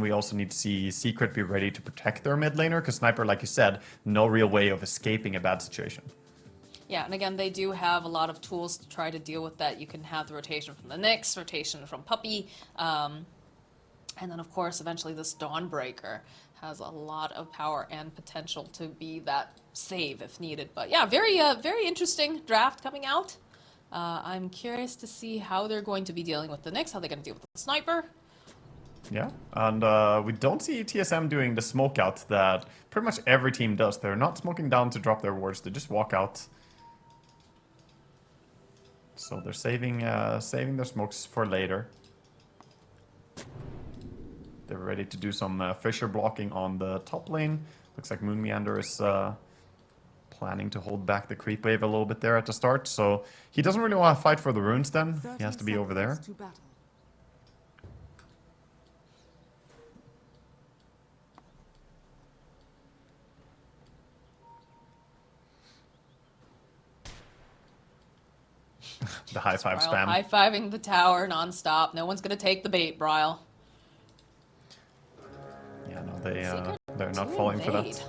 we also need to see Secret be ready to protect their mid laner, because Sniper, like you said, no real way of escaping a bad situation. Yeah, and again, they do have a lot of tools to try to deal with that. You can have the rotation from the Nyx, rotation from Puppey, and then, of course, eventually this Dawnbreaker has a lot of power and potential to be that save if needed. But yeah, very interesting draft coming out. I'm curious to see how they're going to be dealing with the Nyx, how they're going to deal with the Sniper. Yeah, and we don't see TSM doing the smoke out that pretty much every team does. They're not smoking down to drop their wards, they just walk out. So they're saving their smokes for later. They're ready to do some Fissure blocking on the top lane. Looks like Moon Meander is planning to hold back the creep wave a little bit there at the start. So he doesn't really want to fight for the runes then. He has to be over there. The high five spam. High-fiving the tower non-stop. No one's going to take the bait, Bryle. Yeah, no, they're not falling for that.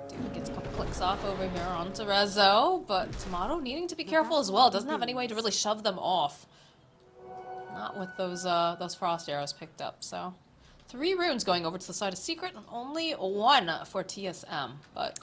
Dude gets a couple clicks off over here onto Rezo, but Tomato needing to be careful as well. Doesn't have any way to really shove them off. Not with those frost arrows picked up. So 3 runes going over to the side of Secret, and only 1 for TSM. But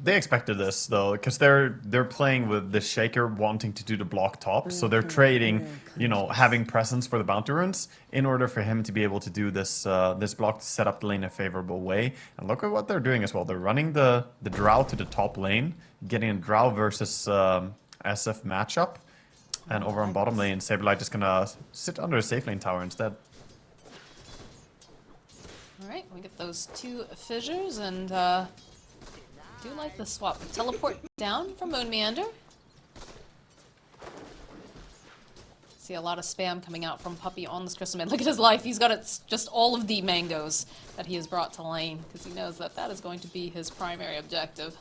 they expected this though, because they're playing with the Shaker wanting to do the block top, so they're trading, you know, having presence for the bounty runes in order for him to be able to do this this block to set up the lane in a favorable way. And look at what they're doing as well. They're running the Drow to the top lane, getting a Drow versus SF matchup, and over on bottom lane, Saberlight is gonna sit under a safe lane tower instead. All right, we get those 2 fissures and. Do like the swap. Teleport down from Moon Meander. See a lot of spam coming out from Puppey on this Crystal Man. Look at his life. He's got just all of the mangoes that he has brought to lane because he knows that that is going to be his primary objective.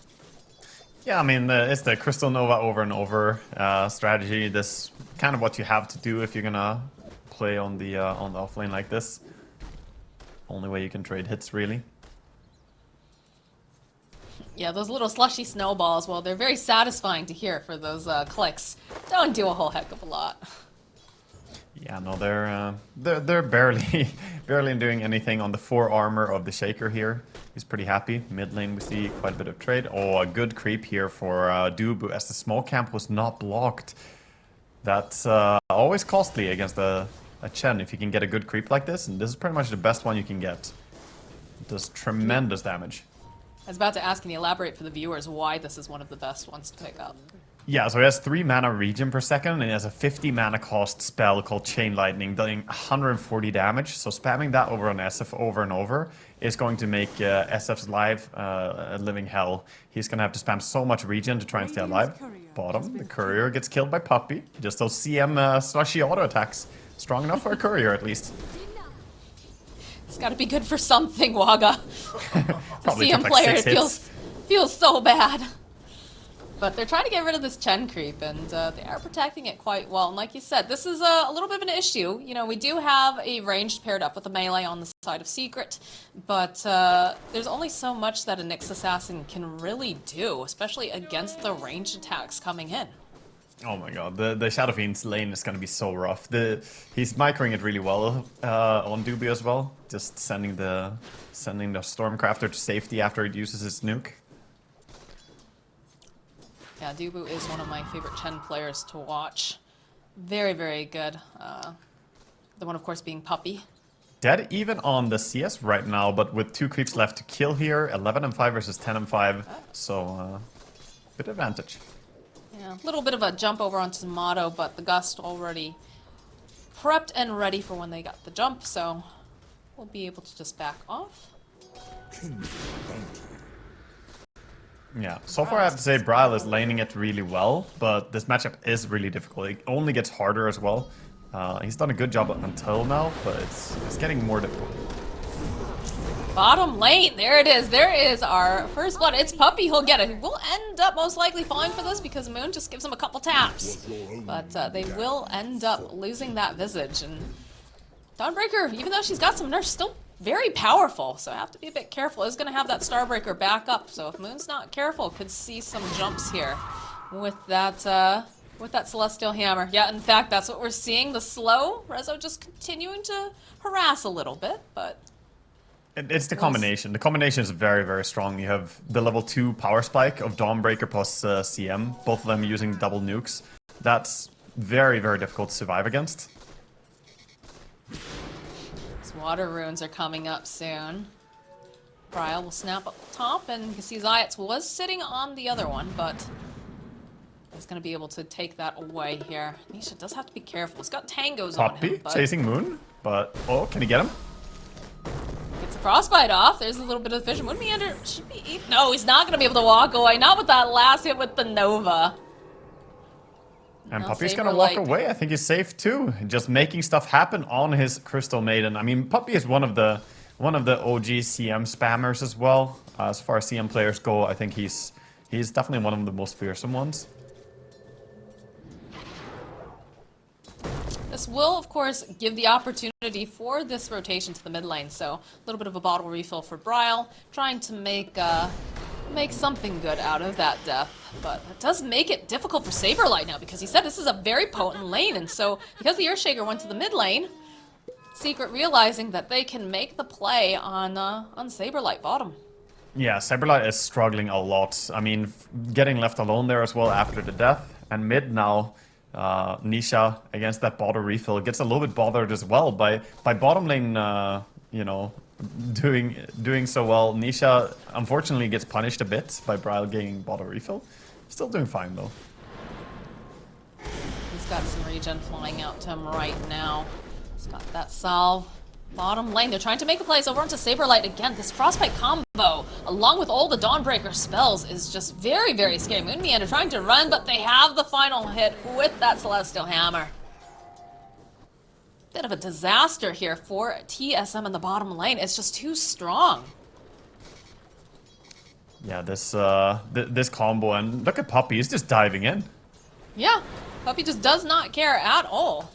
Yeah, I mean, it's the Crystal Nova over and over strategy. This kind of what you have to do if you're gonna play on the off lane like this. Only way you can trade hits, really. Yeah, those little slushy snowballs, well, they're very satisfying to hear for those clicks. Don't do a whole heck of a lot. Yeah, no, they're barely doing anything on the 4 armor of the Shaker here. He's pretty happy. Mid lane we see quite a bit of trade. Oh, a good creep here for Dubu as the smoke camp was not blocked. That's always costly against a Chen if you can get a good creep like this, and this is pretty much the best one you can get. It does tremendous damage. I was about to ask, can you elaborate for the viewers why this is one of the best ones to pick up? Yeah, so he has 3 mana regen per second, and he has a 50 mana cost spell called Chain Lightning, doing 140 damage. So spamming that over on SF over and over is going to make SF's life a living hell. He's going to have to spam so much regen to try and stay alive. Bottom, the courier gets killed by Puppey. Just those CM slushy auto attacks. Strong enough for a courier, at least. It's got to be good for something, Waga. Probably CM like player, 6 it hits. feels so bad. But they're trying to get rid of this Chen creep, and they are protecting it quite well. And like you said, this is a little bit of an issue. You know, we do have a ranged paired up with a melee on the side of Secret, but there's only so much that a Nyx assassin can really do, especially against the ranged attacks coming in. Oh my god, the Shadow Fiend's lane is gonna be so rough. He's microing it really well on Dubu as well. Just sending the Stormcrafter to safety after it uses his nuke. Yeah, Dubu is one of my favorite Chen players to watch. Very, very good. The one, of course, being Puppey. Dead even on the CS right now, but with 2 creeps left to kill here. 11 and 5 versus 10 and 5. So, bit advantage. Yeah, a little bit of a jump over onto Tomato, but the Gust already prepped and ready for when they got the jump, so we'll be able to just back off. Yeah, so far I have to say Bryle is laning it really well, but this matchup is really difficult. It only gets harder as well. He's done a good job until now, but it's getting more difficult. Bottom lane, there it is. There is our first blood. It's Puppey who'll get it. He will end up most likely falling for this because Moon just gives him a couple taps. But they will end up losing that Visage. And Dawnbreaker, even though she's got some nerfs, still very powerful, so I have to be a bit careful. It's going to have that Starbreaker back up, so if Moon's not careful, could see some jumps here with that Celestial Hammer. Yeah, in fact, that's what we're seeing. The slow, Rezo just continuing to harass a little bit, but... It's the combination. The combination is very, very strong. You have the level 2 power spike of Dawnbreaker plus CM, both of them using double nukes. That's very, very difficult to survive against. These water runes are coming up soon. Bryle will snap up the top, and you can see Zayats was sitting on the other one, but he's going to be able to take that away here. Nisha does have to be careful. He's got tangos on him. But chasing Moon, but oh, can he get him? Gets the frostbite off. There's a little bit of vision. Moon Meander should be eaten. No, he's not going to be able to walk away. Not with that last hit with the Nova. And Puppy's gonna walk away. I think he's safe too. Just making stuff happen on his Crystal Maiden. I mean, Puppy is one of the OG CM spammers as well. As far as CM players go, I think he's definitely one of the most fearsome ones. This will, of course, give the opportunity for this rotation to the mid lane. So a little bit of a bottle refill for Bryle, trying to make something good out of that death. But it does make it difficult for Saberlight now, because he said this is a very potent lane, and so because the Earthshaker went to the mid lane, Secret realizing that they can make the play on Saberlight bottom. Yeah, Saberlight is struggling a lot. I mean, getting left alone there as well after the death. And mid now, Nisha against that bottle refill gets a little bit bothered as well by bottom lane, you know, doing so well. Nisha unfortunately gets punished a bit by Bryle getting bottle refill. Still doing fine though. He's got some regen flying out to him right now. He's got that salve. Bottom lane, they're trying to make a place over onto Saberlight again. This Frostbite combo, along with all the Dawnbreaker spells, is just very, very scary. Moon Meander trying to run, but they have the final hit with that Celestial Hammer. Bit of a disaster here for TSM in the bottom lane. It's just too strong. Yeah, this combo, and look at Puppy, he's just diving in. Yeah, Puppy just does not care at all.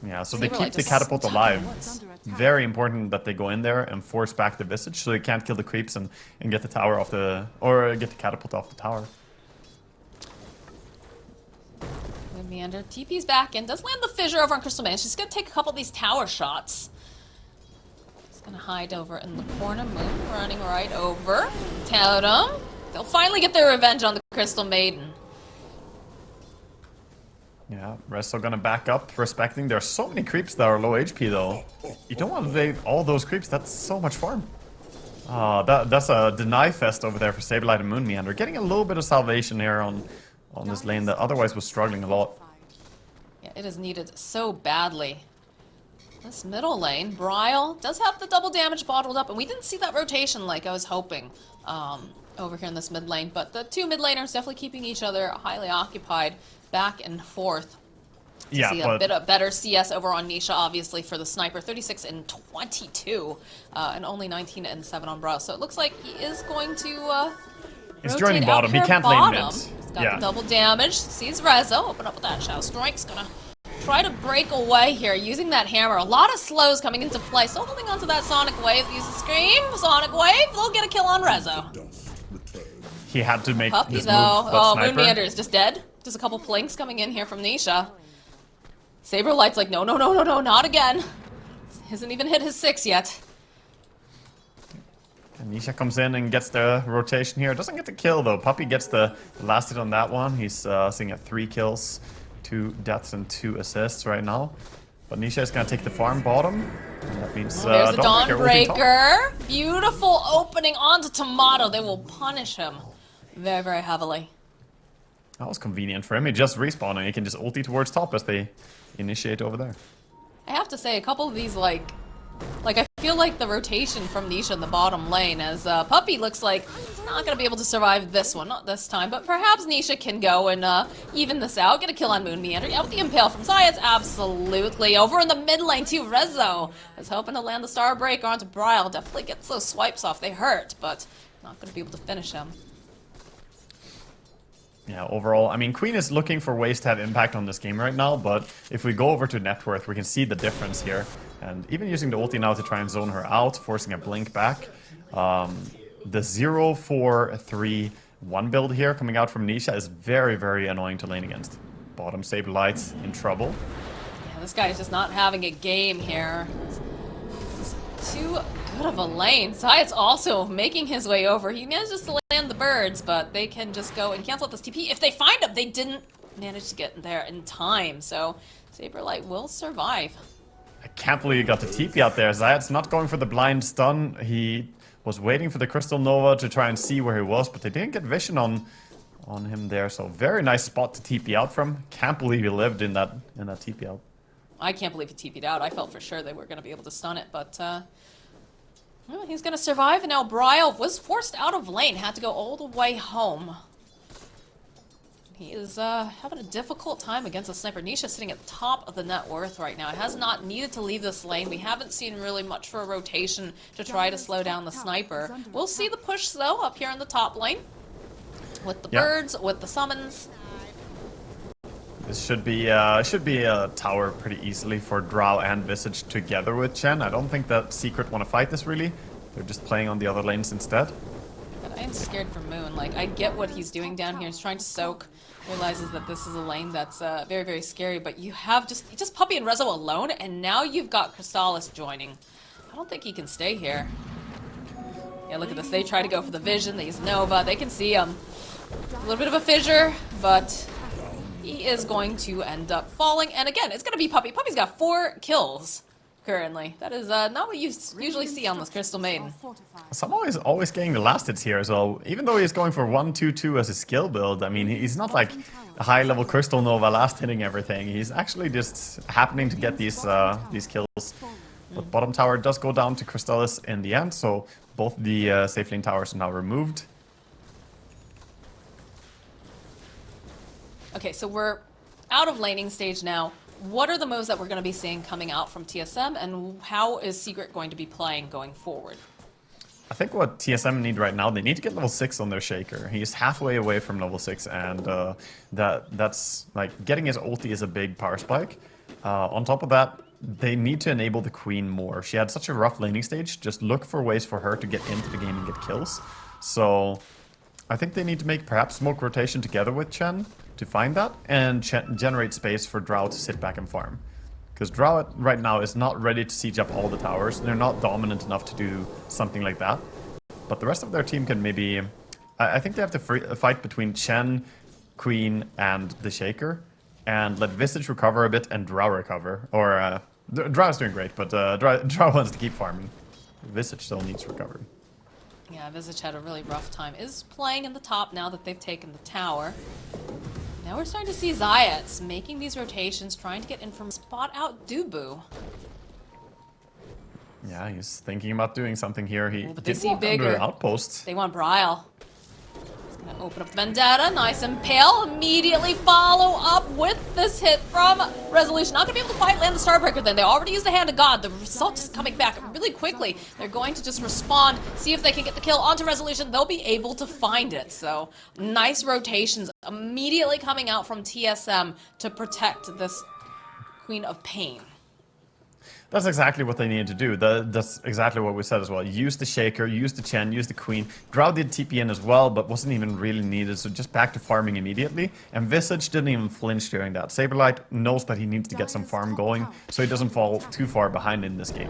Yeah, so they keep the catapult alive. It's very important that they go in there and force back the Visage so they can't kill the creeps and get the tower off the... or get the catapult off the tower. Moon Meander TP's back in, does land the fissure over on Crystal Maiden. She's gonna take a couple of these tower shots. She's gonna hide over in the corner. Moon running right over. Totem. They'll finally get their revenge on the Crystal Maiden. Yeah, Resto gonna back up, respecting. There are so many creeps that are low HP though. You don't want to play all those creeps, that's so much farm. That's a deny fest over there for Saberlight and Moon Meander. Getting a little bit of salvation here on this lane that otherwise was struggling a lot. Yeah, it is needed so badly. This middle lane, Bryle does have the double damage bottled up, and we didn't see that rotation like I was hoping over here in this mid lane, but the two mid laners definitely keeping each other highly occupied back and forth. Yeah, see a bit of better CS over on Nisha, obviously, for the sniper. 36 and 22, and only 19 and 7 on Bryle. So it looks like he is going to he's joining bottom. He can't lane mid. He's got the double damage. Sees Rezo. Open up with that Shadow Strike's gonna try to break away here using that hammer. A lot of slows coming into play. Still holding onto that Sonic Wave. Uses Scream. Sonic Wave. They'll get a kill on Rezo. He had to make Puppy this though. move. Oh, Moon Meander is just dead. Just a couple plinks coming in here from Nisha. Saberlight's like, no, no, no, no, no, not again. Hasn't even hit his 6 yet. And Nisha comes in and gets the rotation here. Doesn't get the kill though. Puppy gets the last hit on that one. He's sitting at 3 kills, 2 deaths and 2 assists right now. But Nisha is gonna take the farm bottom. And that means there's the Dawnbreaker. Dawnbreaker. Beautiful opening onto Tomato. They will punish him very, very heavily. That was convenient for him. He just respawned and he can just ulti towards top as they initiate over there. I have to say, a couple of these, like I feel like the rotation from Nisha in the bottom lane, as Puppy looks like he's not going to be able to survive this one, not this time, but perhaps Nisha can go and even this out, get a kill on Moon Meander. Yeah, with the Impale from Zayats, absolutely. Over in the mid lane too, Rezo is hoping to land the Starbreaker onto Bryle. Definitely gets those swipes off, they hurt, but not going to be able to finish him. Yeah, overall, I mean, Queen is looking for ways to have impact on this game right now, but if we go over to net worth, we can see the difference here. And even using the ulti now to try and zone her out, forcing a blink back. The 0-4-3-1 build here coming out from Nisha is very, very annoying to lane against. Bottom Saberlight in trouble. Yeah, this guy is just not having a game here. It's too good of a lane. Zayat's also making his way over. He manages to land the birds, but they can just go and cancel out this TP. If they find him, they didn't manage to get there in time, so Saberlight will survive. I can't believe he got the TP out there. Zayat's not going for the blind stun. He was waiting for the Crystal Nova to try and see where he was, but they didn't get vision on him there. So very nice spot to TP out from. Can't believe he lived in that TP out. I can't believe he TP'd out. I felt for sure they were going to be able to stun it, but well, he's going to survive. And now Bryle was forced out of lane, had to go all the way home. He is having a difficult time against a sniper. Nisha sitting at the top of the net worth right now. It has not needed to leave this lane. We haven't seen really much for a rotation to try to slow down the sniper. We'll see the push, though, up here in the top lane. With the birds, with the summons. This should be a tower pretty easily for Drow and Visage together with Chen. I don't think that Secret want to fight this, really. They're just playing on the other lanes instead. But I am scared for Moon. Like, I get what he's doing down here. He's trying to soak. Realizes that this is a lane that's very, very scary, but you have just Puppey and Rezo alone, and now you've got Crystallis joining. I don't think he can stay here. Yeah, look at this. They try to go for the vision. They use Nova. They can see him. A little bit of a fissure, but he is going to end up falling. And again, it's going to be Puppey. Puppey's got 4 kills currently. That is not what you usually see on this Crystal Maiden. Somehow he's always getting the last hits here, so even though he's going for 1-2-2 as a skill build, I mean, he's not like a high-level Crystal Nova last hitting everything. He's actually just happening to get these kills. But bottom tower does go down to Crystallis in the end, so both the safe lane towers are now removed. Okay, so we're out of laning stage now. What are the moves that we're going to be seeing coming out from TSM, and how is Secret going to be playing going forward? I think what TSM need right now, they need to get level 6 on their Shaker. He's halfway away from level 6, and that's like getting his ulti is a big power spike. On top of that, they need to enable the Queen more. She had such a rough laning stage. Just look for ways for her to get into the game and get kills. So I think they need to make perhaps smoke rotation together with Chen to find that, and generate space for Drow to sit back and farm. Because Drow right now is not ready to siege up all the towers. They're not dominant enough to do something like that. But the rest of their team can maybe... I think they have to fight between Chen, Queen, and the Shaker, and let Visage recover a bit and Drow recover. Or, Drow's doing great, but Drow wants to keep farming. Visage still needs recovery. Yeah, Visage had a really rough time. Is playing in the top now that they've taken the tower. Now we're starting to see Zayats making these rotations, trying to get in from spot out Dubu. Yeah, he's thinking about doing something here. He but they did see walk bigger. under an outpost. They want Bryle. He's gonna open up Vendetta, nice and pale. Immediately follow up with this hit from Resolution. Not gonna be able to quite land the Starbreaker then. They already used the Hand of God. The result is coming back really quickly. They're going to just respond, see if they can get the kill onto Resolution. They'll be able to find it. So nice rotations immediately coming out from TSM to protect this Queen of Pain. That's exactly what they needed to do. That's exactly what we said as well. Use the Shaker, use the Chen, use the Queen. Drow did TP in as well, but wasn't even really needed, so just back to farming immediately. And Visage didn't even flinch during that. Saberlight knows that he needs to get some farm going, so he doesn't fall too far behind in this game.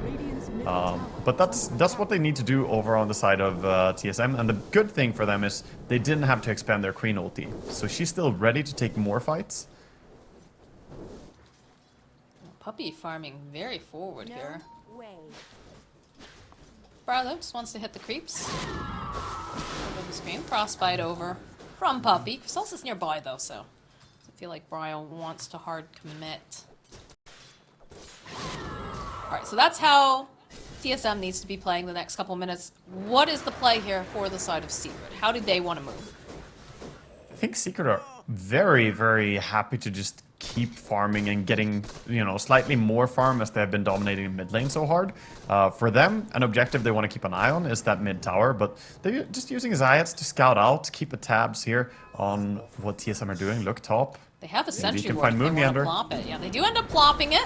But that's what they need to do over on the side of TSM. And the good thing for them is they didn't have to expand their Queen ulti. So she's still ready to take more fights. Puppey farming very forward here. Bryle just wants to hit the creeps. Over the screen, frostbite over from Puppey. Crystallis is nearby though, so I feel like Bryle wants to hard commit. Alright, so that's how TSM needs to be playing the next couple minutes. What is the play here for the side of Secret? How did they want to move? I think Secret are very, very happy to just keep farming and getting, you know, slightly more farm as they have been dominating mid lane so hard. For them, an objective they want to keep an eye on is that mid tower, but they're just using Zayats to scout out, keep the tabs here on what TSM are doing. Look top. They have a sentry can ward find if they want to Moongander. plop it. Yeah, they do end up plopping it.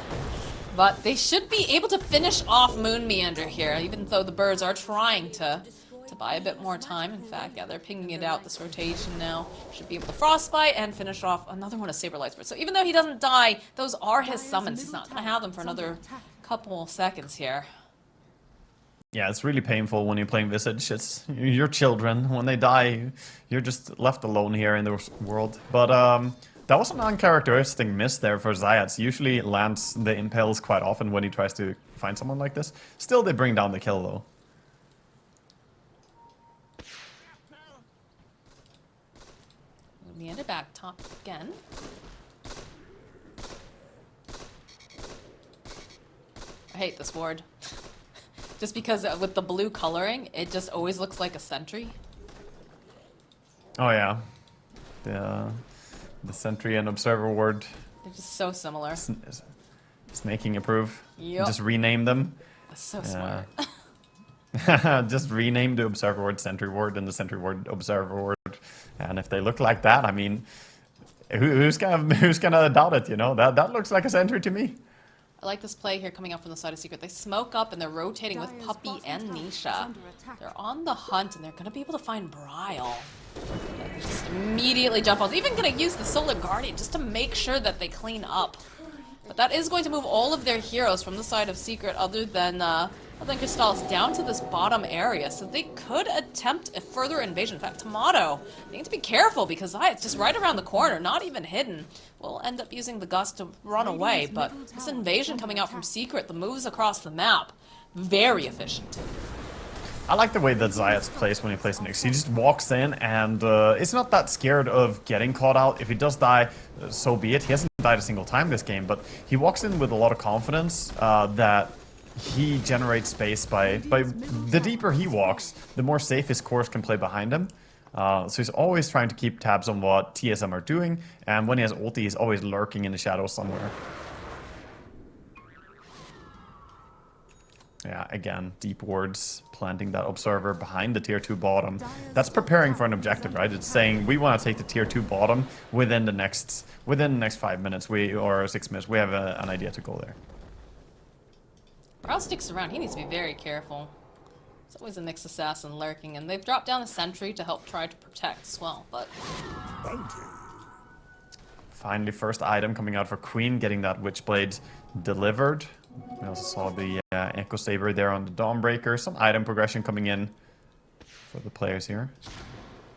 But they should be able to finish off Moon Meander here, even though the birds are trying to buy a bit more time. In fact, yeah, they're pinging it out this rotation now. Should be able to Frostbite and finish off another one of Saberlight's birds. So even though he doesn't die, those are his summons. He's not going to have them for another couple seconds here. Yeah, it's really painful when you're playing Visage. It's your children. When they die, you're just left alone here in the world. But that was an uncharacteristic miss there for Zayats. Usually lands the impales quite often when he tries to find someone like this. Still, they bring down the kill though. Meander back top again. I hate this ward. Just because with the blue coloring, it just always looks like a sentry. Oh yeah. The sentry and observer ward. They're just so similar. Snaking approve. Yep. Just rename them. That's so smart. Just rename the observer ward sentry ward and the sentry ward observer ward. And if they look like that, I mean, who's gonna doubt it? You know, that looks like a sentry to me. I like this play here coming up from the side of Secret. They smoke up and they're rotating with Puppey and Nisha. They're on the hunt and they're going to be able to find Bryle. They just immediately jump on. They're even going to use the Solar Guardian just to make sure that they clean up. But that is going to move all of their heroes from the side of Secret other than Crystallis down to this bottom area. So they could attempt a further invasion. In fact, Tomato, they need to be careful because it's just right around the corner, not even hidden. We'll end up using the Gust to run away, but this invasion coming out from Secret, the moves across the map, very efficient. I like the way that Zayats plays when he plays Nyx. He just walks in and is not that scared of getting caught out. If he does die, so be it. He hasn't died a single time this game, but he walks in with a lot of confidence that he generates space by the deeper he walks, the more safe his cores can play behind him. So he's always trying to keep tabs on what TSM are doing, and when he has ulti, he's always lurking in the shadows somewhere. Yeah, again, deep wards, planting that observer behind the tier 2 bottom. That's preparing for an objective, right? It's saying we want to take the tier 2 bottom within the next 5 minutes, or 6 minutes. We have an idea to go there. Bryle sticks around. He needs to be very careful. There's always a Nyx assassin lurking, and they've dropped down a sentry to help try to protect as well. But finally, first item coming out for Queen, getting that Witchblade delivered. We also saw the Echo Saber there on the Dawnbreaker. Some item progression coming in for the players here.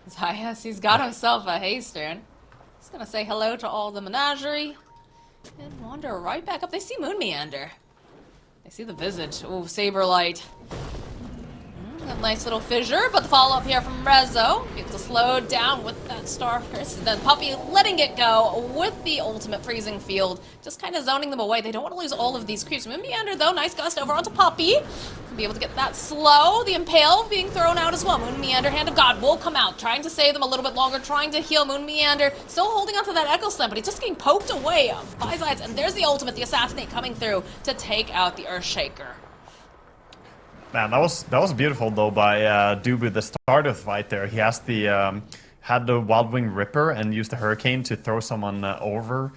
Zayas, he's got himself a Haster. He's gonna say hello to all the menagerie and wander right back up. They see Moon Meander. They see the Visage. Ooh, Saberlight. A nice little fissure, but the follow-up here from Rezo. Able to slow down with that Starburst. And then Puppey letting it go with the ultimate freezing field. Just kind of zoning them away. They don't want to lose all of these creeps. Moon Meander, though, nice gust over onto Puppey. Be able to get that slow. The Impale being thrown out as well. Moon Meander, Hand of God, will come out. Trying to save them a little bit longer. Trying to heal Moon Meander. Still holding onto that Echo Slam, but he's just getting poked away by Zayats. And there's the ultimate, the Assassinate coming through to take out the Earthshaker. Man, that was beautiful though by Dubu at the start of the fight there. He has the had the Wild Wing Ripper and used the Hurricane to throw someone over.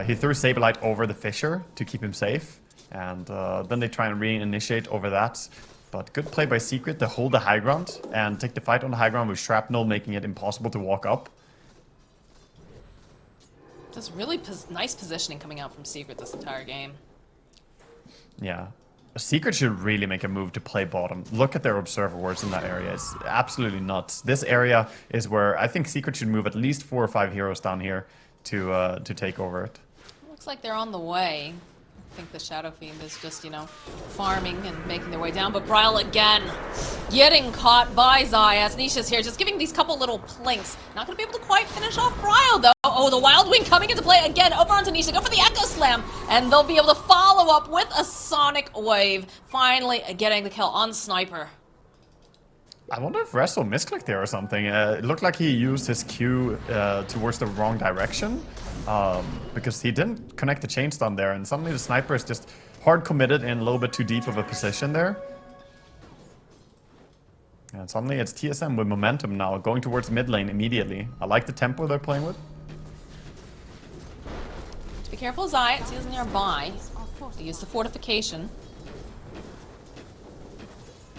He threw Saberlight over the Fissure to keep him safe, and then they try and reinitiate over that. But good play by Secret to hold the high ground and take the fight on the high ground with Shrapnel, making it impossible to walk up. Just really nice positioning coming out from Secret this entire game. Yeah. Secret should really make a move to play bottom. Look at their observer wards in that area. It's absolutely nuts. This area is where I think Secret should move at least 4 or 5 heroes down here to take over it. Looks like they're on the way. I think the Shadow Fiend is just, you know, farming and making their way down. But Bryle again, getting caught by Zayas. Nisha's here, just giving these couple little plinks. Not going to be able to quite finish off Bryle, though. Oh, the Wild Wing coming into play again over onto Nisha. Go for the Echo Slam. And they'll be able to follow up with a Sonic Wave. Finally getting the kill on Sniper. I wonder if Rezo misclicked there or something. It looked like he used his Q towards the wrong direction. Because he didn't connect the chain stun there, and suddenly the Sniper is just hard committed in a little bit too deep of a position there. And suddenly it's TSM with momentum now, going towards mid lane immediately. I like the tempo they're playing with. Be careful, Zayas, he is nearby. They use the fortification.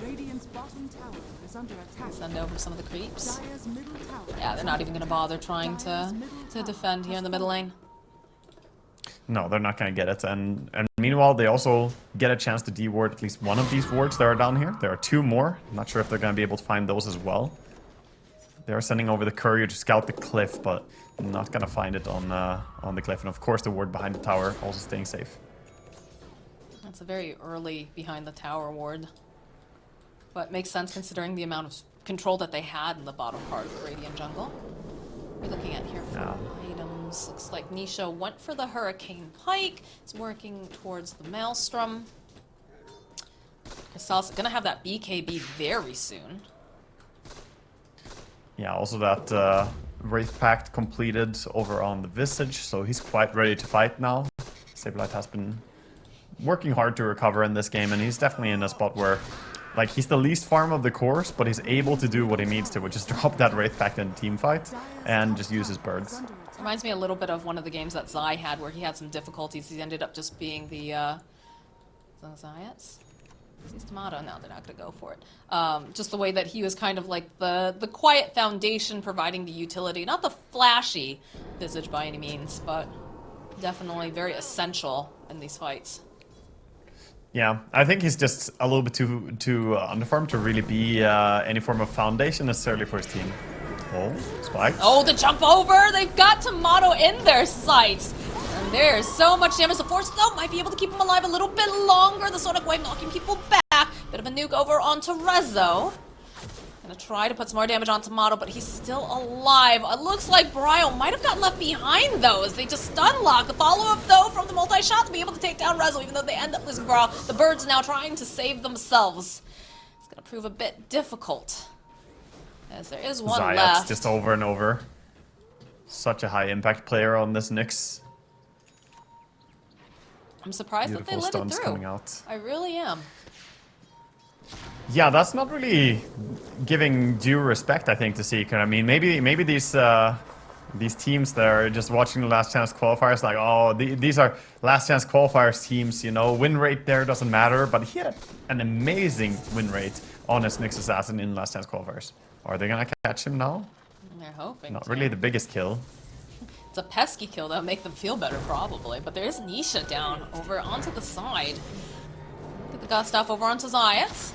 Radiant's bottom tower is under attack. Send over some of the creeps. Dire's middle tower. Yeah, they're not even going to bother trying to defend here in the middle lane. No, they're not going to get it. And meanwhile, they also get a chance to de-ward at least one of these wards that are down here. There are 2 more. I'm not sure if they're going to be able to find those as well. They are sending over the courier to scout the cliff, but not going to find it on the cliff. And of course, the ward behind the tower also staying safe. That's a very early behind the tower ward. But makes sense considering the amount of control that they had in the bottom part of the Radiant jungle. We're looking at here for items. Looks like Nisha went for the Hurricane Pike. It's working towards the Maelstrom. Crystal's gonna have that BKB very soon. Yeah, also that Wraith Pact completed over on the Visage, so he's quite ready to fight now. Sableye has been working hard to recover in this game, and he's definitely in a spot where, like, he's the least farm of the course, but he's able to do what he needs to, which is drop that Wraith Pact in a team fight and just use his birds. Reminds me a little bit of one of the games that Zai had where he had some difficulties. He ended up just being the Zayats? He's Tomato. No, they're not going to go for it. Just the way that he was kind of like the quiet foundation providing the utility. Not the flashy Visage by any means, but definitely very essential in these fights. Yeah, I think he's just a little bit too underfarmed to really be any form of foundation necessarily for his team. Oh, spikes. Oh, the jump over! They've got Tomato in their sights! And there's so much damage. The Force, though, might be able to keep him alive a little bit longer. The Sonic Wave knocking people back. Bit of a nuke over onto Rezo. Gonna try to put some more damage on Tomato, but he's still alive. It looks like Bryo might have gotten left behind, though, as they just stun lock. The follow-up, though, from the multi-shot to be able to take down Rezo, even though they end up losing Bryo. The birds now trying to save themselves. It's gonna prove a bit difficult, as there is one Zayat's left. just over and over. Such a high impact player on this Nyx. I'm surprised that they Beautiful let it stunts through. coming out. I really am. Yeah, that's not really giving due respect, I think, to Seeker. I mean, maybe these teams that are just watching the Last Chance qualifiers, like, oh, these are Last Chance qualifiers teams, you know, win rate there doesn't matter. But he had an amazing win rate on his Nyx Assassin in Last Chance qualifiers. Are they gonna catch him now? They're hoping Not to. really the biggest kill. It's a pesky kill that'll make them feel better, probably. But there is Nisha down over onto the side. Get the Gustav over onto Zayat.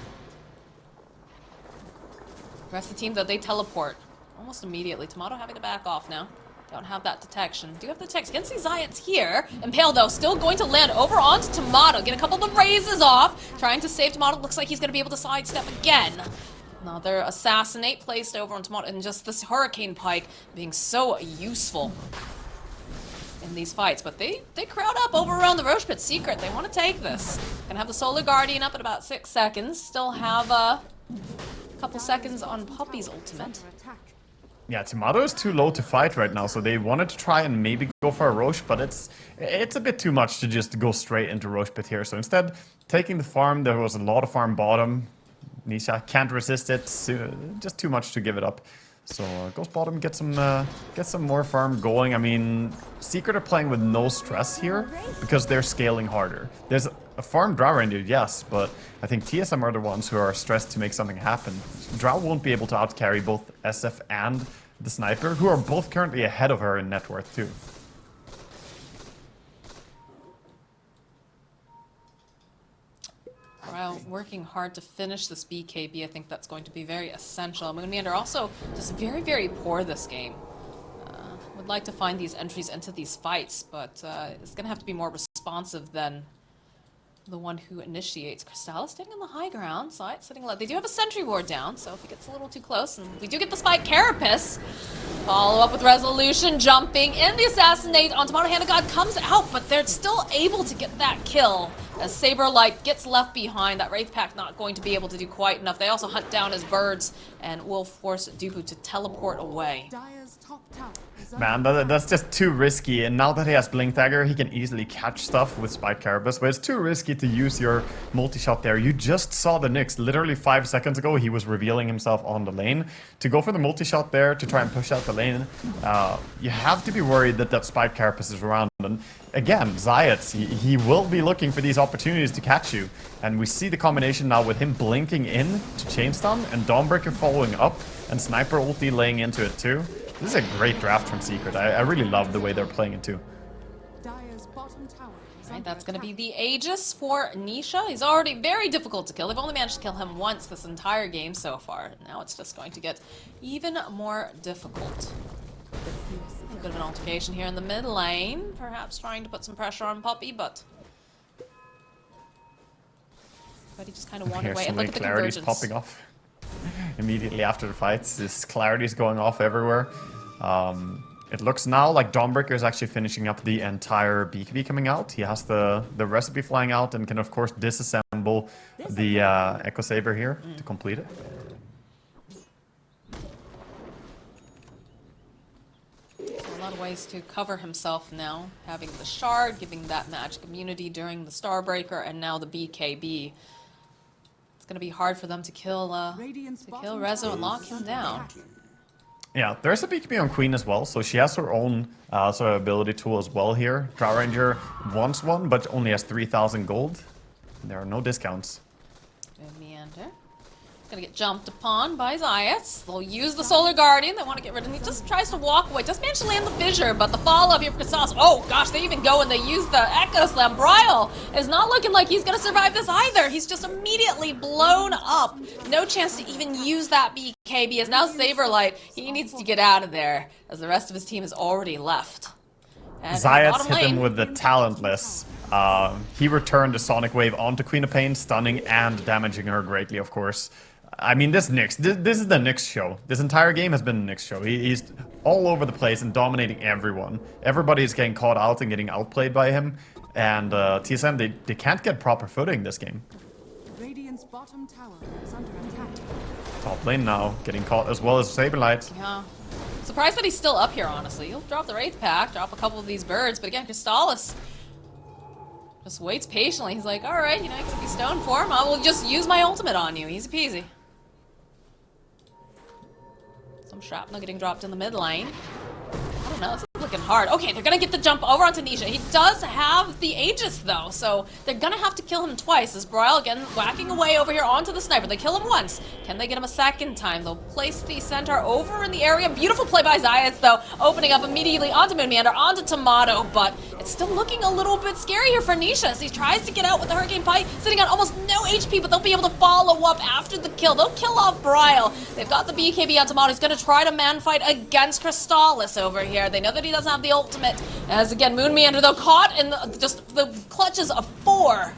The rest of the team, though, they teleport almost immediately. Tomato having to back off now. Don't have that detection. Do have the detection. Can see Zayat's here. Impale, though, still going to land over onto Tomato. Get a couple of the raises off. Trying to save Tomato. Looks like he's going to be able to sidestep again. Another assassinate placed over on Tomato. And just this Hurricane Pike being so useful in these fights. But they crowd up over around the Roche Pit Secret. They want to take this. Gonna have the Solar Guardian up at about 6 seconds. Still have a couple seconds on Puppy's ultimate. Yeah, Tomato is too low to fight right now, so they wanted to try and maybe go for a Roche, but it's a bit too much to just go straight into Roche Pit here. So instead, taking the farm, there was a lot of farm bottom. Nisha can't resist it, just too much to give it up. So goes bottom, get some more farm going. I mean, Secret are playing with no stress here because they're scaling harder. There's a farm Drow reindeer, yes, but I think TSM are the ones who are stressed to make something happen. Drow won't be able to outcarry both SF and the Sniper, who are both currently ahead of her in net worth too. Wow, working hard to finish this BKB. I think that's going to be very essential. Moonmeander also just very, very poor this game. Would like to find these entries into these fights, but it's going to have to be more responsive than the one who initiates. Crystallis staying on the high ground, side sitting low. They do have a sentry ward down, so if it gets a little too close, and we do get the spike Carapace. Follow up with Resolution, jumping in. The assassinate on Tomato. Hand of God comes out, but they're still able to get that kill. As Saberlight gets left behind, that Wraith Pack not going to be able to do quite enough. They also hunt down his birds and will force Dooku to teleport away. Man, that's just too risky, and now that he has Blink Dagger, he can easily catch stuff with Spike Carapace, but it's too risky to use your multi-shot there. You just saw the Nyx. Literally 5 seconds ago, he was revealing himself on the lane. To go for the multi-shot there, to try and push out the lane, you have to be worried that that Spike Carapace is around, And again, Zayat, he will be looking for these opportunities to catch you. And we see the combination now with him blinking in to chain stun and Dawnbreaker following up and Sniper ulti laying into it too. This is a great draft from Secret. I really love the way they're playing it too. Dire's bottom tower is Right, under that's going to attack. be the Aegis for Nisha. He's already very difficult to kill. They've only managed to kill him once this entire game so far. Now it's just going to get even more difficult. A bit of an altercation here in the mid lane. Perhaps trying to put some pressure on Puppy, but he just kind of wandered Here, away. And suddenly look at the Clarity's convergence. popping off immediately after the fights. This Clarity's going off everywhere. It looks now like Dawnbreaker is actually finishing up the entire BKB coming out. He has the recipe flying out and can of course disassemble the Echo Saber here to complete it. A lot of ways to cover himself now. Having the shard, giving that magic immunity during the Starbreaker, and now the BKB. It's going to be hard for them to kill Radiant's bottom Rezo tower and lock is him under down. attack. Yeah, there's a BKB on Queen as well, so she has her own sort of ability tool as well here. Drow Ranger wants one, but only has 3,000 gold. There are no discounts. Meander. Gonna get jumped upon by Zayas. They'll use the Solar Guardian. They want to get rid of him. He just tries to walk away. Just managed to land the fissure, but the follow-up here for Casals. Oh gosh, they even go and they use the Echo Slam. Bryle is not looking like he's gonna survive this either. He's just immediately blown up. No chance to even use that BKB. As now Saberlight, he needs to get out of there, as the rest of his team is already left. And Zayat bottom hit him lane, with the Talentless. He returned the Sonic Wave onto Queen of Pain, stunning and damaging her greatly, of course. I mean, this Nyx, this is the Nyx show. This entire game has been a Nyx show. He's all over the place and dominating everyone. Everybody's getting caught out and getting outplayed by him. And TSM, they can't get proper footing this game. Radiant's bottom tower is under attack. Top lane now, getting caught as well as Saberlight. yeah. Surprised that he's still up here, honestly. He'll drop the Wraith Pack, drop a couple of these birds, but again, Crystallis just waits patiently. He's like, alright, you know, you can be stone form. I will just use my ultimate on you. Easy peasy. Some shrapnel getting dropped in the mid lane. I don't know, this is looking hard. Okay, they're gonna get the jump over onto Nisha. He does have the Aegis though, so they're gonna have to kill him twice. As Bryle again whacking away over here onto the sniper. They kill him once. Can they get him a second time? They'll place the centaur over in the area. Beautiful play by Zayas though, opening up immediately onto Moonmeander, onto Tomato, but it's still looking a little bit scary here for Nisha as he tries to get out with the Hurricane Pike, sitting on almost no HP, but they'll be able to follow up after the kill. They'll kill off Bryle. They've got the BKB on Tomato. He's gonna try to man fight against Crystallis over here. They know that he doesn't have the ultimate. As again, Moonmeander though caught in just the clutches of 4.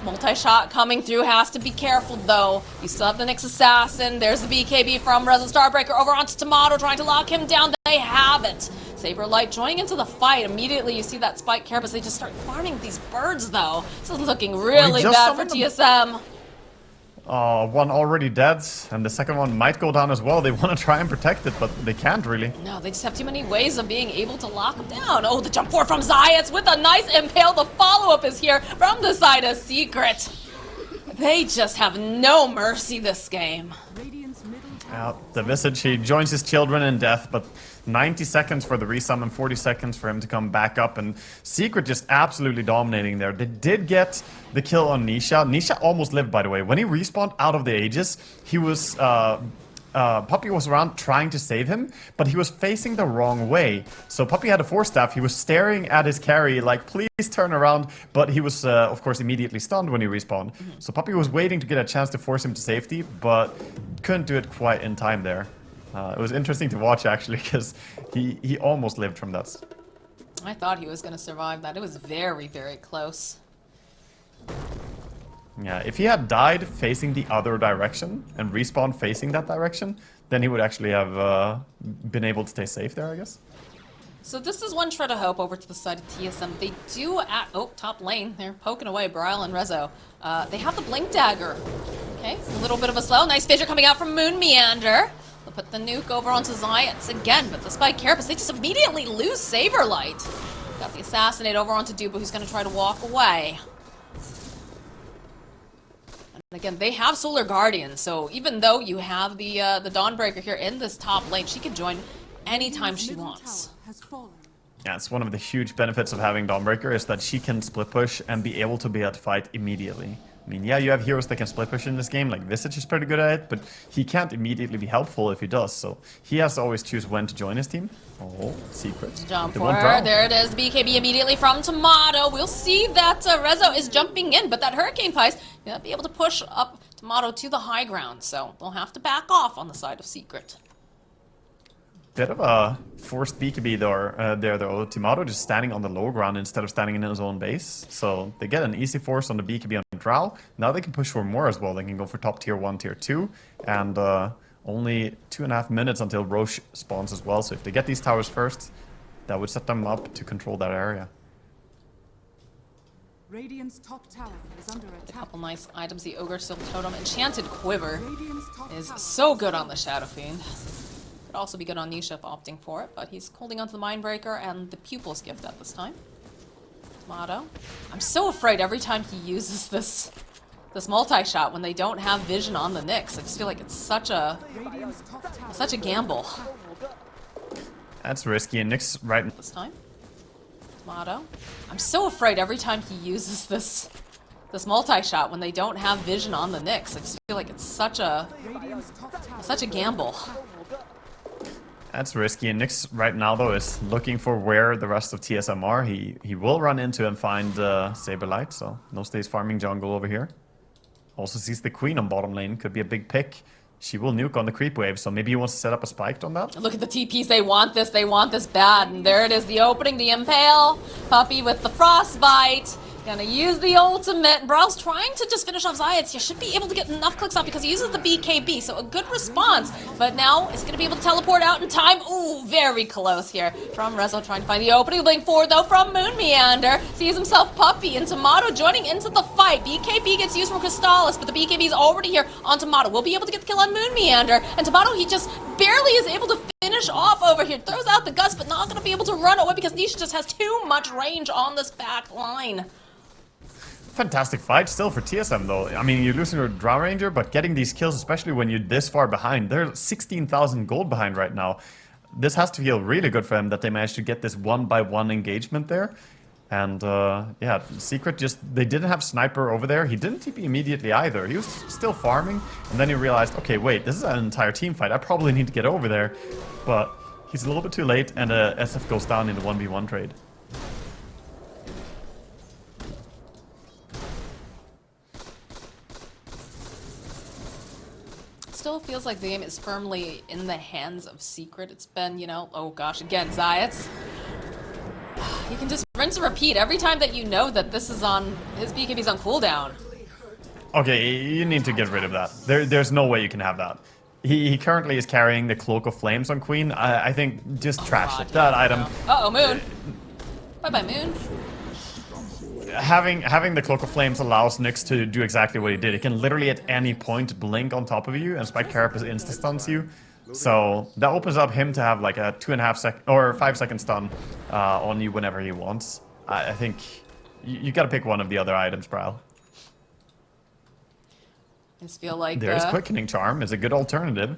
Multi-shot coming through, has to be careful though. You still have the Nyx Assassin. There's the BKB from Rezo Starbreaker over onto Tomato, trying to lock him down. They have it. Saberlight joining into the fight. Immediately you see that Spike Carapace. They just start farming these birds though. This is looking really just bad for summoned TSM. One already dead, and the second one might go down as well. They want to try and protect it, but they can't really. No, they just have too many ways of being able to lock him down. Oh, the jump forward from Zayas with a nice impale. The follow-up is here from the side of Secret. They just have no mercy this game. Radiant's middle tower. The Visage, he joins his children in death, but 90 seconds for the resummon, 40 seconds for him to come back up, and Secret just absolutely dominating there. They did get the kill on Nisha. Nisha almost lived, by the way. When he respawned out of the Aegis, he was... Puppy was around trying to save him, but he was facing the wrong way. So Puppy had a Force Staff. He was staring at his carry like, please turn around. But he was, of course, immediately stunned when he respawned. So Puppy was waiting to get a chance to force him to safety, but couldn't do it quite in time there. It was interesting to watch, actually, because he almost lived from that. I thought he was going to survive that. It was very, very close. Yeah, if he had died facing the other direction and respawned facing that direction, then he would actually have been able to stay safe there, I guess. So this is one shred of hope over to the side of TSM. They do at top lane. They're poking away Bryle and Rezo. They have the Blink Dagger. Okay, a little bit of a slow. Nice fissure coming out from Moonmeander. They'll put the nuke over onto Zayats again, but the Spike Carapace, they just immediately lose Saberlight. Got the Assassinate over onto Duba, who's going to try to walk away. And again, they have Solar Guardian, so even though you have the Dawnbreaker here in this top lane, she can join anytime she Middle wants. tower has fallen. Yeah, it's one of the huge benefits of having Dawnbreaker is that she can split push and be able to be able to fight immediately. I mean, yeah, you have heroes that can split push in this game, like Visage is pretty good at it, but he can't immediately be helpful if he does, so he has to always choose when to join his team. Oh, secret. Jump They for won't her. drown. There it is. BKB immediately from Tomato. We'll see that Rezo is jumping in, but that Hurricane Pies gonna be able to push up Tomato to the high ground, so they'll have to back off on the side of Secret. Bit of a forced BKB there though. Tomato just standing on the low ground instead of standing in his own base. So they get an easy force on the BKB on Drow. Now they can push for more as well. They can go for top tier 1, tier 2. And only 2.5 minutes until Roche spawns as well. So if they get these towers first, that would set them up to control that area. Radiant's top tower is under A attack. couple nice items. The Ogre Silk Totem. Enchanted Quiver Radiant's top is tower so good on the Shadow Fiend. Could also be good on Nisha opting for it, but he's holding onto the Mindbreaker and the Pupil's Gift at this time. Tomato. I'm so afraid every time he uses this multi-shot when they don't have vision on the Nyx. I just feel like it's such a Radiant's top tower gamble That's risky. And Nyx right this time. Tomato. I'm so afraid every time he uses this multi-shot when they don't have vision on the Nyx. I just feel like it's such a gamble. That's risky, and Nyx right now though is looking for where the rest of TSM are. He will run into and find Saberlight, so no stays farming jungle over here. Also sees the Queen on bottom lane, could be a big pick. She will nuke on the creep wave, so maybe he wants to set up a spike on that. Look at the TPs, they want this bad. And there it is, the opening, the Impale. Puppy with the Frostbite. Gonna use the ultimate. Brow's trying to just finish off Zayats. You should be able to get enough clicks off because he uses the BKB, so a good response. But now it's gonna be able to teleport out in time. Ooh, very close here from Rezo trying to find the opening. Blink forward though from Moon Meander. Sees himself Puppy and Tomato joining into the fight. BKB gets used from Crystallis, but the BKB is already here on Tomato. We'll be able to get the kill on Moon Meander. And Tomato, he just barely is able to finish off over here. Throws out the gust, but not gonna be able to run away because Nisha just has too much range on this back line. Fantastic fight still for TSM though. I mean, you're losing your Drow Ranger, but getting these kills, especially when you're this far behind. They're 16,000 gold behind right now. This has to feel really good for them that they managed to get this 1-by-1 engagement there. And yeah, Secret just, they didn't have Sniper over there. He didn't TP immediately either. He was still farming, and then he realized, okay, wait, this is an entire team fight. I probably need to get over there. But he's a little bit too late, and SF goes down in the 1v1 trade. Still feels like the game is firmly in the hands of Secret. It's been, you know, oh gosh, again, Zayats. You can just rinse and repeat every time that you know that this is on, his BKB's on cooldown. Okay, you need to get rid of that. There's no way you can have that. He currently is carrying the Cloak of Flames on Queen. I think just trash it. That item. Uh-oh, Moon. Bye-bye, Moon. Having the Cloak of Flames allows Nyx to do exactly what he did. He can literally at any point blink on top of you, and Spike Carapace insta-stuns you. So that opens up him to have like a 2.5 second or 5 second stun on you whenever he wants. I think you gotta pick one of the other items, Bral. I just feel like There's Quickening Charm is a good alternative.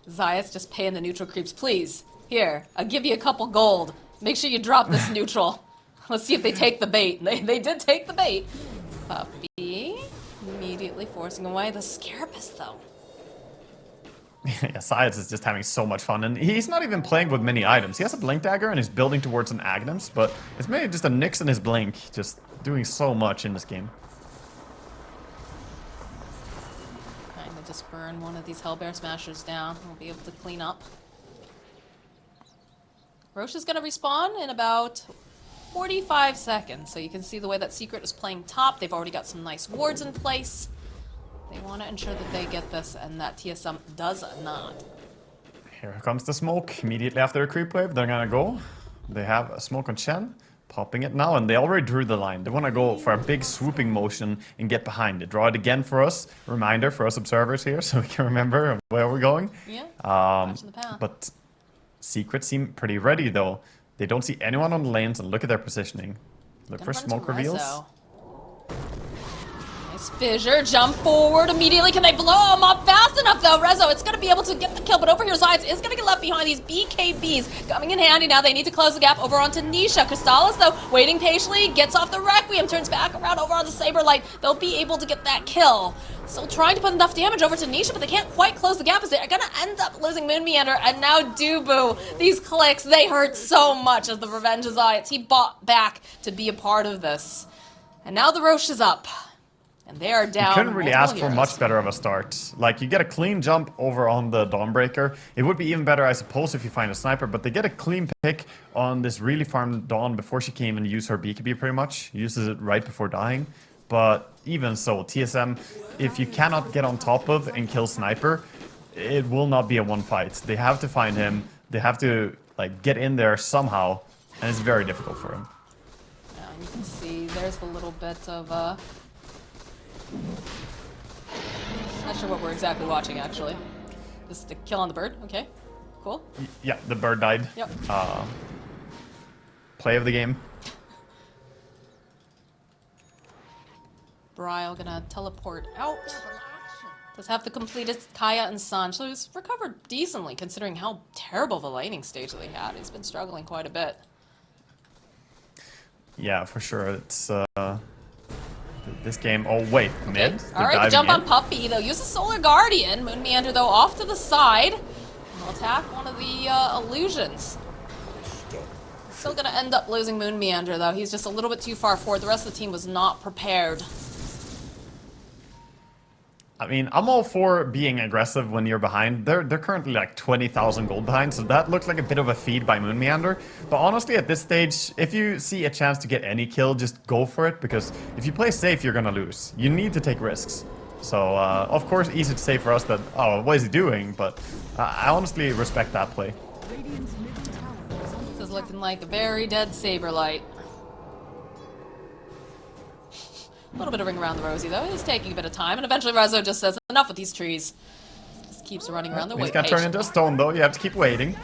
Zayats just paying the neutral creeps. Please, here, I'll give you a couple gold. Make sure you drop this neutral. Let's see if they take the bait. They did take the bait. Puppy immediately forcing away the Scarapace, though. Yeah, Zayats is just having so much fun, and he's not even playing with many items. He has a Blink Dagger and he's building towards an Aghanim, but it's maybe just a Nyx and his Blink, just doing so much in this game. Trying to just burn one of these Hellbear Smashers down. We'll be able to clean up. Roche is going to respawn in about 45 seconds, so you can see the way that Secret is playing top. They've already got some nice wards in place. They want to ensure that they get this and that TSM does not. Here comes the smoke. Immediately after the creep wave, they're gonna go. They have a smoke on Chen, popping it now, and they already drew the line. They want to go for a big swooping motion and get behind it. Draw it again for us. Reminder for us observers here, so we can remember where we're going. Yeah, watching the path. But Secret seem pretty ready, though. They don't see anyone on the lanes, and look at their positioning. Look for smoke reveals. Nice fissure, jump forward immediately. Can they blow him up fast enough though? Rezo, it's gonna be able to get the kill, but over here Science is gonna get left behind. These BKBs coming in handy now. They need to close the gap over onto Nisha. Crystallis though, waiting patiently, gets off the Requiem, turns back around over onto Saberlight. They'll be able to get that kill. Still trying to put enough damage over to Nisha, but they can't quite close the gap as they're gonna end up losing Moon Meander. And now Dubu, these clicks, they hurt so much as the Revenge is on. He bought back to be a part of this. And now the Roche is up. And they are down. You couldn't really ask for heroes. much better of a start. Like, you get a clean jump over on the Dawnbreaker. It would be even better, I suppose, if you find a sniper, but they get a clean pick on this really farmed Dawn before she came and used her BKB pretty much. Uses it right before dying. But even so, TSM, if you cannot get on top of and kill Sniper, it will not be a one fight. They have to find him. They have to, like, get in there somehow, and it's very difficult for him. Yeah, you can see there's the little bit of not sure what we're exactly watching, actually. This is the kill on the bird. Okay, cool. Yeah, the bird died. Yep. Play of the game. Bryle gonna teleport out. Does have the completed Kaya and Sanj, so he's recovered decently considering how terrible the laning stage that they had. He's been struggling quite a bit. Yeah, for sure. It's this game. Oh wait, mid. Okay. All right, the jump on Puppy though. Use the Solar Guardian. Moon Meander though off to the side. We'll attack one of the illusions. Still gonna end up losing Moon Meander though. He's just a little bit too far forward. The rest of the team was not prepared. I mean, I'm all for being aggressive when you're behind. They're currently like 20,000 gold behind, so that looks like a bit of a feed by Moon Meander. But honestly, at this stage, if you see a chance to get any kill, just go for it, because if you play safe, you're gonna lose. You need to take risks. So, of course, easy to say for us that, oh, what is he doing? But I honestly respect that play. This is looking like a very dead Saberlight. A little bit of ring around the rosy though. It's taking a bit of time, and eventually Rezo just says, enough with these trees. Just keeps running around the way. He's gonna turn into a stone though, you have to keep waiting.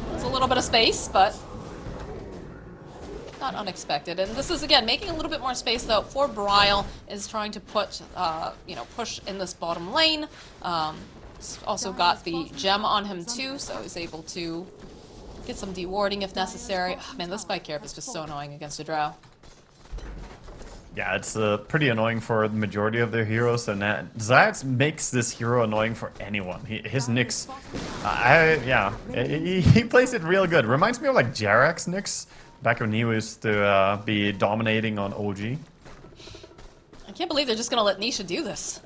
There's a little bit of space, but not unexpected. And this is, again, making a little bit more space though for Bryle, is trying to put, you know, push in this bottom lane. Also got the gem on him too, so he's able to get some dewarding if necessary. Oh, man, this spike carp is just so annoying against a drow. Yeah, it's pretty annoying for the majority of their heroes, and Zayat makes this hero annoying for anyone. His Nyx, he plays it real good. Reminds me of like Jarek's Nyx, back when he used to be dominating on OG. I can't believe they're just gonna let Nisha do this.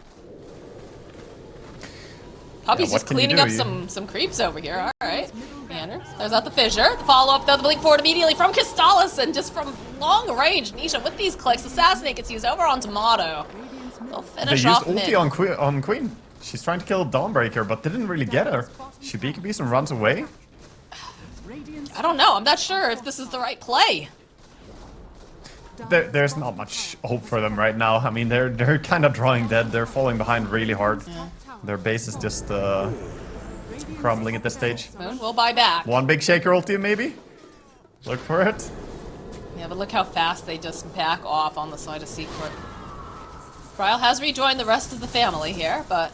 Puppy's Yeah, just cleaning up some creeps over here. Alright. Meander. There's out the fissure. The follow-up though, the blink forward immediately from Crystallis, and just from long range, Nisha with these clicks. Assassinate gets used over on Tomato. They'll finish off mid. They used ulti on Queen. She's trying to kill Dawnbreaker, but they didn't really get her. She BKBs and runs away. I don't know. I'm not sure if this is the right play. There's not much hope for them right now. I mean, they're kind of drawing dead. They're falling behind really hard. Yeah. Their base is just crumbling at this stage. Moon will buy back. One big shaker ulti, maybe? Look for it. Yeah, but look how fast they just back off on the side of Secret. Bryle has rejoined the rest of the family here, but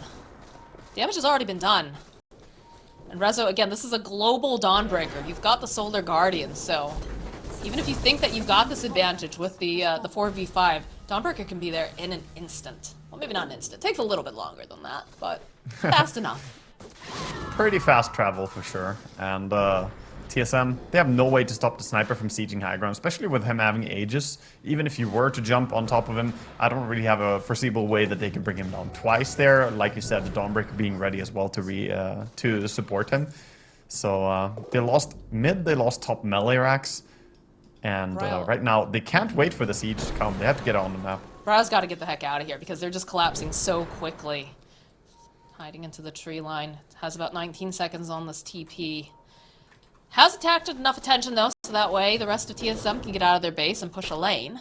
damage has already been done. And Rezo, again, this is a global Dawnbreaker. You've got the Solar Guardian, so even if you think that you've got this advantage with the 4v5, Dawnbreaker can be there in an instant. Well, maybe not an instant. It takes a little bit longer than that, but fast enough. Pretty fast travel for sure. And TSM, they have no way to stop the sniper from sieging high ground, especially with him having Aegis. Even if you were to jump on top of him, I don't really have a foreseeable way that they can bring him down twice there. Like you said, the Dawnbreaker being ready as well to support him. So they lost mid, they lost top melee racks. And right now, they can't wait for the siege to come. They have to get on the map. Bryle's got to get the heck out of here because they're just collapsing so quickly. Hiding into the tree line. Has about 19 seconds on this TP. Has attracted enough attention though, so that way the rest of TSM can get out of their base and push a lane.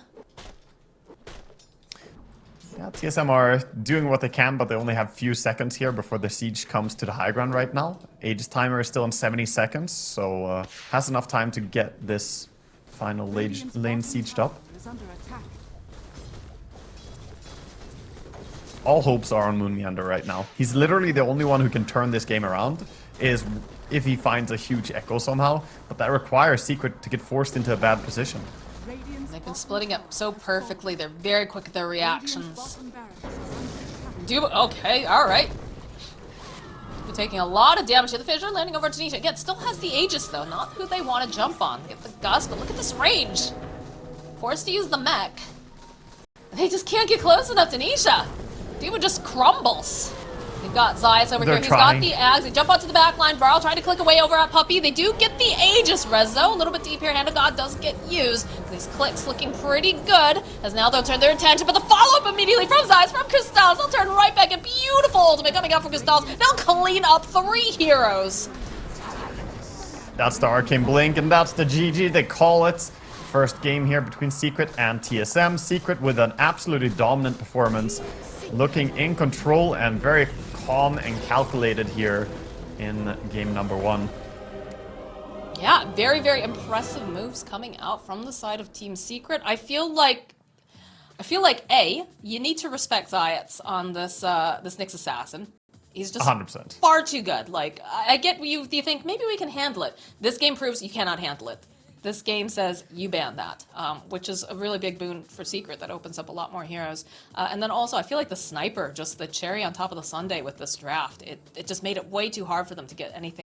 Yeah, TSM are doing what they can, but they only have few seconds here before the siege comes to the high ground right now. Aegis timer is still in 70 seconds, so has enough time to get this final lane sieged up. all hopes are on Moon Meander right now. He's literally the only one who can turn this game around, is if he finds a huge echo somehow, but that requires Secret to get forced into a bad position. They've been splitting up so perfectly. They're very quick at their reactions. Okay, alright. They're taking a lot of damage to the Fissure, landing over to Tanisha. Again, still has the Aegis though, not who they want to jump on. Get the Gust, but look at this range. Forced to use the mech. They just can't get close enough to Nisha. Diva just crumbles. They've got Zayas over here. He's got the Ags. They jump onto the back line. Barl trying to click away over at Puppey. They do get the Aegis res though. A little bit deep here. Hand of God does get used. These clicks looking pretty good. As now they'll turn their attention. But the follow-up immediately from Zayas, from Crystals. They'll turn right back. A beautiful ultimate coming out from Crystals. They'll clean up 3 heroes. That's the Arcane Blink, and that's the GG. They call it. First game here between Secret and TSM. Secret with an absolutely dominant performance, looking in control and very calm and calculated here in game number 1. Yeah, very, very impressive moves coming out from the side of Team Secret. I feel like A, you need to respect Zayats on this this Nyx assassin. He's just 100%. far too good. Like, I get you think maybe we can handle it. This game proves you cannot handle it. This game says you ban that, which is a really big boon for Secret that opens up a lot more heroes. And then also, I feel like the sniper, just the cherry on top of the sundae with this draft, it just made it way too hard for them to get anything